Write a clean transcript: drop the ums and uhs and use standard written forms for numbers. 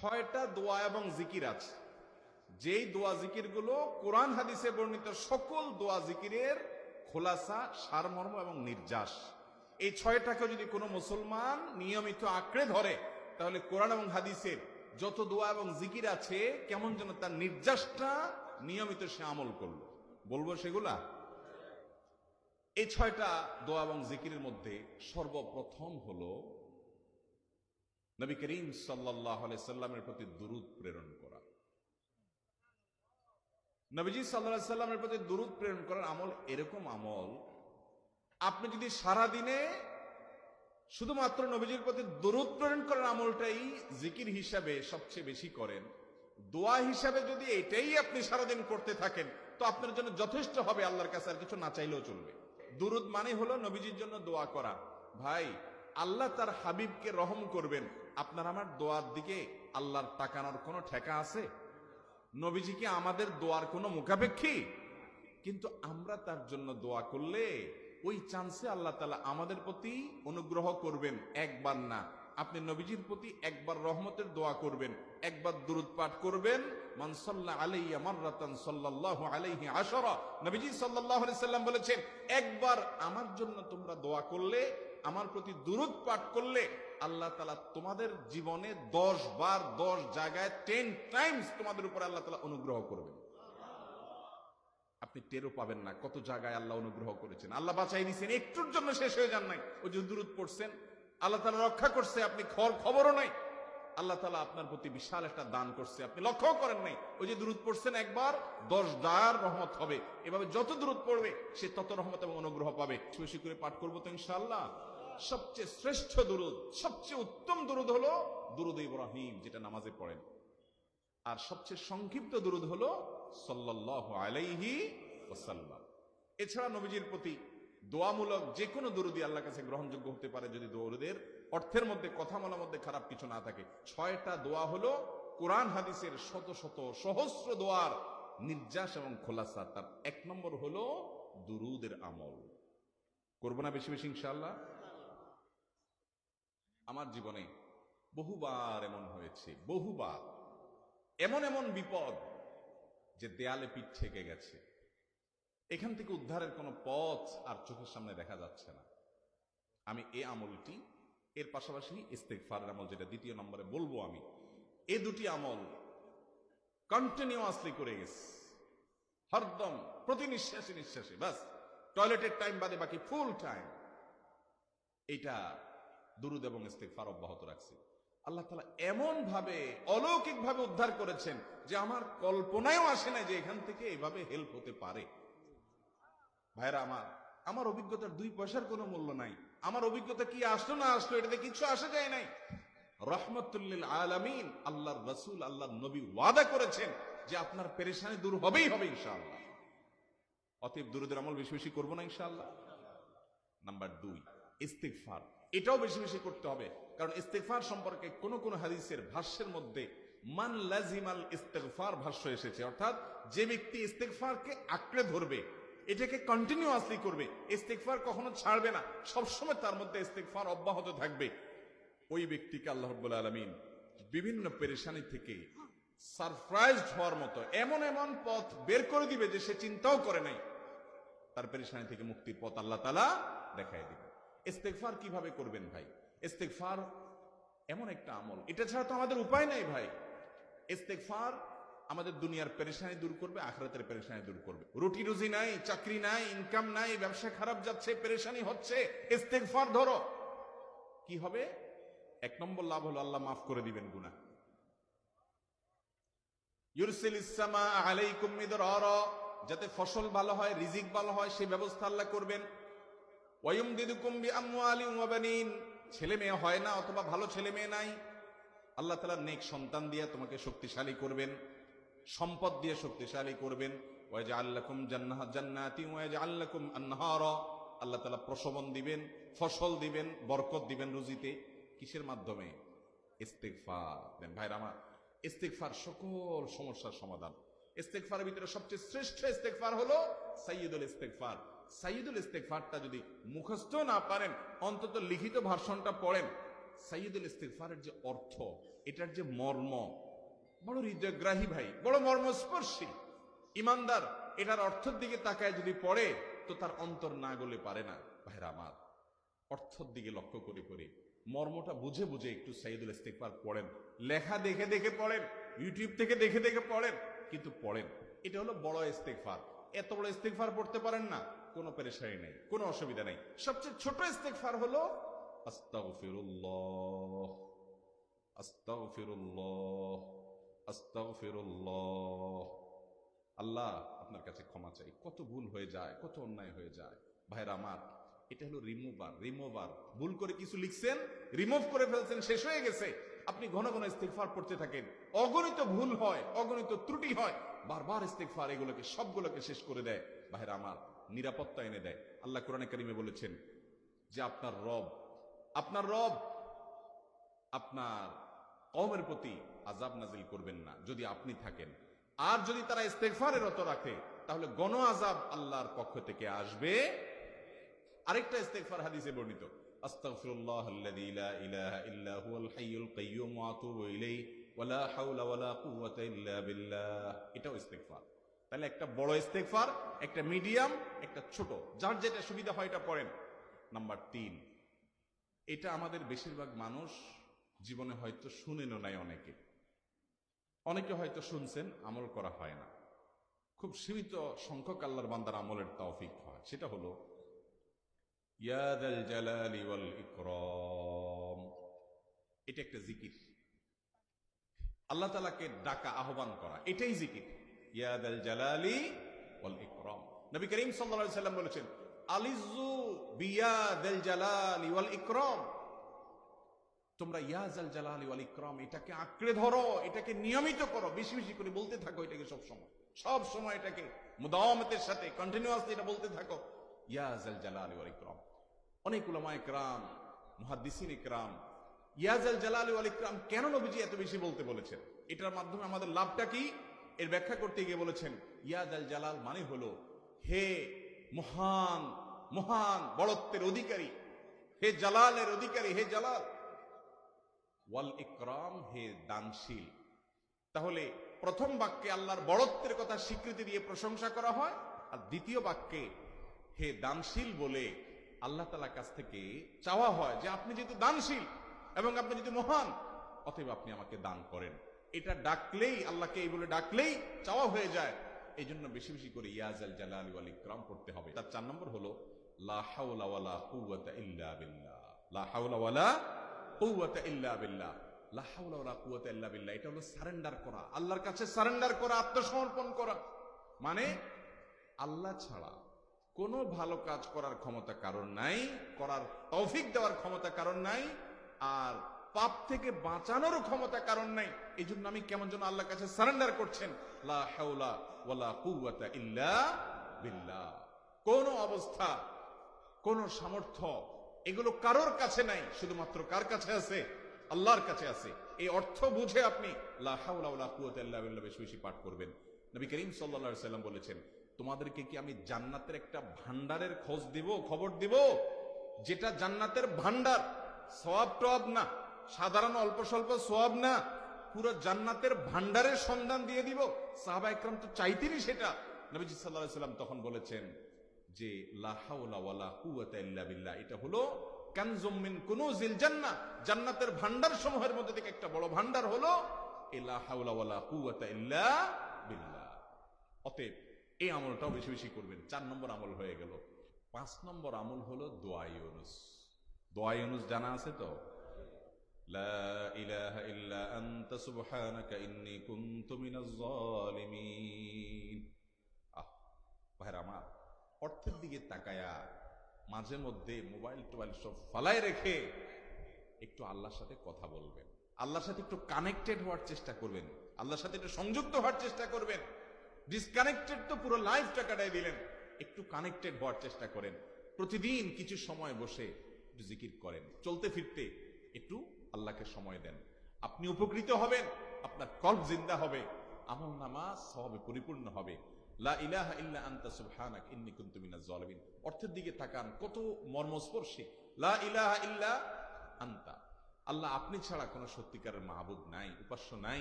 6টা দোয়া এবং জিকির আছে, যেই দোয়া জিকির গুলো কোরআন হাদিসে বর্ণিত সকল দোয়া জিকিরের খোলাসা, সারমর্ম এবং নির্যাস। এই 6টাকে যদি কোনো মুসলমান নিয়মিত আঁকড়ে ধরে, তাহলে কোরআন এবং হাদিসের যত দোয়া এবং জিকির আছে কেমন যেন তার নির্যাসটা নিয়মিত সে আমল করলো। বলবো সেগুলা। এই 6টা দোয়া এবং জিকিরের মধ্যে সর্বপ্রথম হলো নবী করিম সাল্লাল্লাহু আলাইহি সাল্লামের প্রতি দুরূদ প্রেরণ করা। নবীজি সাল্লাল্লাহু আলাইহি সাল্লামের প্রতি দুরূদ প্রেরণ করার আমল এরকম আমল, আপনি যদি সারা দিনে শুধুমাত্র নবীজির প্রতি দুরূদ প্রেরণ করার আমলটাই জিকির হিসাবে সবচেয়ে বেশি করেন, দোয়া হিসাবে যদি এটাই আপনি সারাদিন করতে থাকেন, তো আপনার জন্য যথেষ্ট হবে, আল্লাহর কাছে আর কিছু না চাইলেও চলবে। দুরূদ মানে হলো নবীজির জন্য দোয়া করা। ভাই, আল্লাহ তার হাবিবকে রহম করবেন, আপনার আমার দোয়ার দিকে আল্লাহর তাকানোর কোনো ঠেকা আছে? নবীজি কি আমাদের দোয়ার কোনো মুখাপেক্ষী? কিন্তু আমরা তার জন্য দোয়া করলে ওই চান্সে আল্লাহ তাআলা আমাদের প্রতি অনুগ্রহ করবেন। একবার না, আপনি নবীজির প্রতি একবার রহমতের দোয়া করবেন, একবার দুরূদ পাঠ করবেন। মান সাল্লা আলাইয়া মাররাতান সাল্লাল্লাহু আলাইহি আশরা, নবীজি সাল্লাল্লাহু আলাইহি সাল্লাম বলেছেন, একবার আমার জন্য তোমরা দোয়া করলে, আমার প্রতি দুরূদ পাঠ করলে, আল্লাহ তাআলা তোমাদের জীবনে 10 বার 10 জায়গায় 10 টাইমস তোমাদের উপর আল্লাহ তাআলা অনুগ্রহ করবেন। আপনি টেরও পাবেন না কত জায়গায় আল্লাহ অনুগ্রহ করেছেন। আল্লাহ বাঁচাই দিয়েছেন, একটুর জন্য শেষ হয়ে যান নাই। ওই যে দুরূদ পড়ছেন, আল্লাহ তাআলা রক্ষা করছে, আপনি খবরও নাই। আল্লাহ তাআলা আপনার প্রতি বিশাল একটা দান করছে, আপনি লক্ষ্য করেন নাই। ওই যে দুরূদ পড়ছেন একবার, 10 বার রহমত হবে। এভাবে যত দুরূদ পড়বে সে তত রহমত এবং অনুগ্রহ পাবে। বেশি করে পাঠ করবো তো ইনশাআল্লাহ। সবচেয়ে শ্রেষ্ঠ দুরূদ, সবচেয়ে উত্তম দুরূদ হলো দুরূদ ইব্রাহিম, যেটা নামাজে পড়েন। আর সবচেয়ে সংক্ষিপ্ত দুরূদ হলো সাল্লাল্লাহু আলাইহি ওয়াসাল্লাম। এছাড়া নবীজির প্রতি দোয়ামূলক যে কোনো দুরূদই আল্লাহর কাছে গ্রহণযোগ্য হতে পারে, যদি দুরূদের অর্থের মধ্যে, কথা বলার মধ্যে খারাপ কিছু না থাকে। 6টা দোয়া হলো কোরআন হাদিসের শত শত সহস্র দোয়ার নির্যাস এবং খোলাসা। তার 1 নম্বর হলো দুরূদের আমল। করবো না বেশি বেশি ইনশাআল্লাহ। আমার জীবনে বহুবার এমন হয়েছে, বহুবার এমন এমন বিপদ যে দেয়ালে পিঠ ঠেকে গেছে, এখান থেকে উদ্ধারের কোনো পথ আর চোখের সামনে দেখা যাচ্ছে না। আমি এই আমলটি, এর পাশাপাশি ইস্তেগফারের আমল, যেটা 2 নম্বরে বলবো আমি, এই দুটি আমল কন্টিনিউয়াসলি করে গেছি, হরদম প্রতি নিঃশ্বাসে নিঃশ্বাসে, বাস টয়লেটের টাইম বাদে বাকি ফুল টাইম এইটা দুরূদ এবং ইস্তেগফার অব্যাহত রাখছি। আল্লাহ তাআলা এমন ভাবে অলৌকিক ভাবে উদ্ধার করেছেন যে আমার কল্পনায়ও আসে না যে এখান থেকে এভাবে হেল্প হতে পারে। ভাইরা আমার অভিজ্ঞতার 2 পয়সার কোনো মূল্য নাই। আমার অভিজ্ঞতা কি আসলো না আসলো এটাতে কিছু আসা যায় নাই। রহমতুল লিল আলামিন আল্লাহর রাসূল, আল্লাহর নবী ওয়াদা করেছেন যে আপনার পেরেশানি দূর হবেই হবে ইনশাআল্লাহ। অতএব দুরূদের আমল বেশি বেশি করবো না ইনশাআল্লাহ। নাম্বার 2, ইস্তেগফার। এটাও বেশি বেশি করতে হবে, কারণ ইস্তেগফার সম্পর্কে কোন কোন হাদিসের ভাষ্যের মধ্যে মান লাজিমাল ইস্তেগফার ভাষ্য এসেছে, অর্থাৎ যে ব্যক্তি ইস্তেগফারকে আঁকড়ে ধরবে, এটাকে কন্টিনিউয়াসলি করবে, ইস্তেগফার কখনো ছাড়বে না, সবসময় তার মধ্যে ইস্তেগফার অব্যাহত থাকবে, ওই ব্যক্তিকে আল্লাহ রাব্বুল আলামিন বিভিন্ন পেরেশানি থেকে সারপ্রাইজড হওয়ার মতো এমন এমন পথ বের করে দিবে যে সে চিন্তাও করে নাই। তার পেরেশানি থেকে মুক্তির পথ আল্লাহ তাআলা দেখায় দিবে। ইস্তেগফার কিভাবে করবেন ভাই? ইস্তেগফার এমন একটা আমল, এটা ছাড়া তো আমাদের উপায় নাই ভাই। ইস্তেগফার আমাদের দুনিয়ার পেরেশানি দূর করবে, আখিরাতের পেরেশানি দূর করবে। রুটি রুজি নাই, চাকরি নাই, ইনকাম নাই, ব্যবসা খারাপ যাচ্ছে, পেরেশানি হচ্ছে, ইস্তেগফার ধরো, কি হবে? 1 নম্বর লাভ হলো আল্লাহ মাফ করে দিবেন গুনাহ। ইউরসিলিস সামা আলাইকুম মিদরারা, যাতে ফসল ভালো হয়, রিজিক ভালো হয়, সেই ব্যবস্থা আল্লাহ করবেন। ওয়ায়ুমদিদুকুম বিআমওয়ালিন ওয়া বানিন, ছেলে মেয়ে হয় না অথবা ভালো ছেলে মেয়ে নাই, আল্লাহ তাআলা নেক সন্তান দিয়ে তোমাকে শক্তিশালী করবেন, সম্পদ দিয়ে শক্তিশালী করবেন। ওয়াজআল লাকুম জান্নাতিন ওয়াজআল লাকুম আনহারা, আল্লাহ তাআলা প্রসবন দিবেন, ফসল দিবেন, বরকত দিবেন রুজিতে। কিসের মাধ্যমে? ইস্তেগফার দেন। ভাইরা আমার, ইস্তেগফার সকল সমস্যার সমাধান। ইস্তেগফারের ভিতরে সবচেয়ে শ্রেষ্ঠ ইস্তেগফার হলো সাইয়্যিদুল ইস্তেগফার। সাইয়্যিদুল ইস্তেগফারটা যদি মুখস্থ না পারেন, অন্তত লিখিত ভার্সনটা পড়েন। সাইয়্যিদুল ইস্তেগফারের যে অর্থ, এটার যে মর্ম বড় হৃদয়গ্রাহী ভাই, বড় মর্মস্পর্শী। ইমানদার এটার অর্থের দিকে তাকায় যদি পড়ে তো তার অন্তর না গলে পারে না। ভাইরা আমার, অর্থের দিকে লক্ষ্য করে করে মর্মটা বুঝে বুঝে একটু সাইয়্যিদুল ইস্তিগফার পড়েন। লেখা দেখে দেখে পড়েন, ইউটিউব থেকে দেখে দেখে পড়েন, কিন্তু পড়েন। এটা হলো বড় ইস্তিগফার। এত বড় ইস্তিগফার পড়তে পারেন না, কোনো পেরেশানি নেই, কোনো অসুবিধা নেই। সবচেয়ে ছোট ইস্তিগফার হলো আস্তাগফিরুল্লাহ, আস্তাগফিরুল্লাহ, আস্তাগফিরুল্লাহ। আল্লাহ আপনার কাছে ক্ষমা চাই, কত ভুল হয়ে যায়, কত অন্যায় হয়ে যায়। ভাইরা আমার, এটা হলো রিমুভার। ভুল করে কিছু লিখছেন, রিমুভ করে ফেলছেন, শেষ হয়ে গেছে। আপনি ঘন ঘন ইস্তিগফার পড়তে থাকেন। অগণিত ভুল হয়, অগণিত ত্রুটি হয়, বারবার ইস্তিগফার এগুলোকে সবগুলোকে শেষ করে দেয়। ভাইরা আমার, নিরাপত্তা এনে দেয়। আল্লাহ কোরআনে কারিমে বলেছেন যে আপনার রব আপনার কওমের প্রতি আযাব নাজিল করবেন না যদি আপনি থাকেন। আর যদি তারা ইস্তেগফারে রত রাখে তাহলে গণ আযাব আল্লাহর পক্ষ থেকে আসবে। আরেকটা ইস্তেগফার হাদিসে বর্ণিত, আস্তাগফিরুল্লাহাল্লাযী লা ইলাহা ইল্লা হুয়াল হাইয়ুল কাইয়্যুম ওয়া আতুবু ইলাইহি ওয়া লা হাওলা ওয়া লা কুওয়াতা ইল্লা বিল্লাহ। এটাও ইস্তেগফার। তাহলে একটা বড় ইস্তেগফার, একটা মিডিয়াম, একটা ছোট, যার যেটা সুবিধা হয় এটা পড়েন। নাম্বার 3, এটা আমাদের বেশিরভাগ মানুষ জীবনে হয়তো শুনেনও নাই। অনেকে হয়তো শুনছেন, আমল করা হয় না। খুব সীমিত সংখ্যক আল্লাহর বান্দার আমলের তৌফিক হয়। সেটা হলো ইয়া যাল জালালি ওয়াল ইকরাম। এটা একটা জিকির, আল্লাহ তাআলাকে ডাকা, আহ্বান করা, এটাই জিকির। ইয়া যাল জালালি ওয়াল ইকরাম। নবী করিম সাল্লাল্লাহু আলাইহি সাল্লাম বলেছেন, আলিযু বিয়া যাল জালালি ওয়াল ইকরাম। তোমরা ইয়া যাল জালালি ওয়াল ইকরাম এটাকে আঁকড়ে ধরো, এটাকে নিয়মিত করো, বেশি বেশি করে বলতে থাকো এটাকে সব সময় এটাকে মুদাওয়ামাতের সাথে কন্টিনিউয়াসলি এটা বলতে থাকো, ইয়া যাল জালালি ওয়াল ইকরাম। অনেক উলামায়ে কেরাম, মুহাদ্দিসিন ইকরাম ইয়া যাল জালালি ওয়াল ইকরাম কেন নবীজি এত বেশি বলতে বলেছেন, এটার মাধ্যমে আমাদের লাভটা কি, এর ব্যাখ্যা করতে গিয়ে বলেছেন ইয়া যাল জালাল মানে হলো হে মহান মহান বড়ত্বের অধিকারী, হে জালালের অধিকারী, হে জালাল। ওয়াল ইকরাম হে দানশীল। তাহলে প্রথম বাক্যে আল্লাহর বড়ত্বের কথা স্বীকৃতি দিয়ে প্রশংসা করা হয়, আর দ্বিতীয় বাক্যে হে দানশীল বলে আল্লাহ তাআলার কাছ থেকে চাওয়া হয় যে আপনি যেহেতু দানশীল এবং আপনি যেহেতু মহান, অতএব আপনি আমাকে দান করেন। এটা ডাকলেই, আল্লাহকে এই বলে ডাকলেই চাওয়া হয়ে যায়। এই জন্য বেশি বেশি করে ইয়া যাল জালালি ওয়াল ইকরাম পড়তে হবে। তার 4 নম্বর হলো লা হাওলা ওয়ালা কুওয়াতা ইল্লা বিল্লাহ। লা হাওলা ওয়ালা কুওয়াতা ইল্লা বিল্লাহ। লা হাওলা ওয়ালা কুওয়াতা ইল্লা বিল্লাহ, এটা হলো সারেন্ডার করা, আল্লাহর কাছে সারেন্ডার করা, আত্মসমর্পণ করা। মানে আল্লাহ ছাড়া কোনো ভালো কাজ করার ক্ষমতা কারণ নাই, করার তৌফিক দেওয়ার ক্ষমতা কারণ নাই, আর পাপ থেকে বাঁচানোরও ক্ষমতা কারণ নাই। এই জন্য আমি কেমন যেন আল্লাহর কাছে সারেন্ডার করছেন। লা হাওলা ওয়ালা কুওয়াতা ইল্লা বিল্লাহ। কোন অবস্থা, কোন সামর্থ্য, এগুলো কারোর কাছে নাই, শুধুমাত্র কার কাছে আছে? আল্লাহর কাছে আছে। এই অর্থ বুঝে আপনি লা হাওলা ওয়ালা কুওয়াতা ইল্লা বিল্লাহ বেশি বেশি পাঠ করবেন। নবী করিম সাল্লাল্লাহু আলাইহি সাল্লাম বলেছেন, তোমাদেরকে কি আমি জান্নাতের একটা ভান্ডারের খবর দিব, যেটা জান্নাতের ভান্ডার, সওয়াব টওয়াব না, সাধারণ অল্প স্বল্প সওয়াব না, পুরো জান্নাতের ভান্ডারের সন্ধান দিয়ে দিব। সাহাবা ইকরাম তো চাইতেনই সেটা। নবীজি সাল্লাল্লাহু আলাইহি সাল্লাম তখন বলেছেন যে লা হাওলা ওয়ালা কুওয়াতা ইল্লা বিল্লাহ, এটা হলো কানজুম মিন কুনুজিল জান্নাহ, জান্নাতের ভান্ডার সমূহের মধ্যে থেকে একটা বড় ভান্ডার হলো লা হাওলা ওয়ালা কুওয়াতা ইল্লা বিল্লাহ। অতএব এই আমলটাও বেশি বেশি করবেন। 4 নম্বর আমল হয়ে গেল। 5 নম্বর আমল হলো দোয়া ইউনুস। দোয়া ইউনুস জানা আছে তো? লা ইলাহা ইল্লা আনতা সুবহানাকা ইন্নী কুনতু মিনাজ জালিমিন। ভাইরা আমার, অর্থের দিকে তাকায়া মাঝে মধ্যে মোবাইল টোবাইল সব ফালায় রেখে একটু আল্লাহর সাথে কথা বলবেন, আল্লাহর সাথে একটু কানেক্টেড হওয়ার চেষ্টা করবেন, আল্লাহর সাথে একটু সংযুক্ত হওয়ার চেষ্টা করবেন। ডিসকানেক্টেড তো পুরো লাইফটা কাটাই দিলেন, একটু কানেক্টেড হওয়ার চেষ্টা করেন। প্রতিদিন কিছু সময় বসে একটু জিকির করেন, চলতে ফিরতে একটু আল্লাহকে সময় দেন। আপনি উপকৃত হবেন, আপনার কল্ব জিন্দা হবে, আমল নামা সওয়াবে পরিপূর্ণ হবে। লা ইলাহা ইল্লা আনতা সুবহানাকা ইন্নী কুনতু মিনাজ জালিমিন। অর্থের দিকে তাকান, কত মর্মস্পর্শী। লা ইলাহা ইল্লা আনতা, আল্লাহ আপনি ছাড়া কোনো সত্যিকারের মাহবুদ নাই, উপাস্য নাই।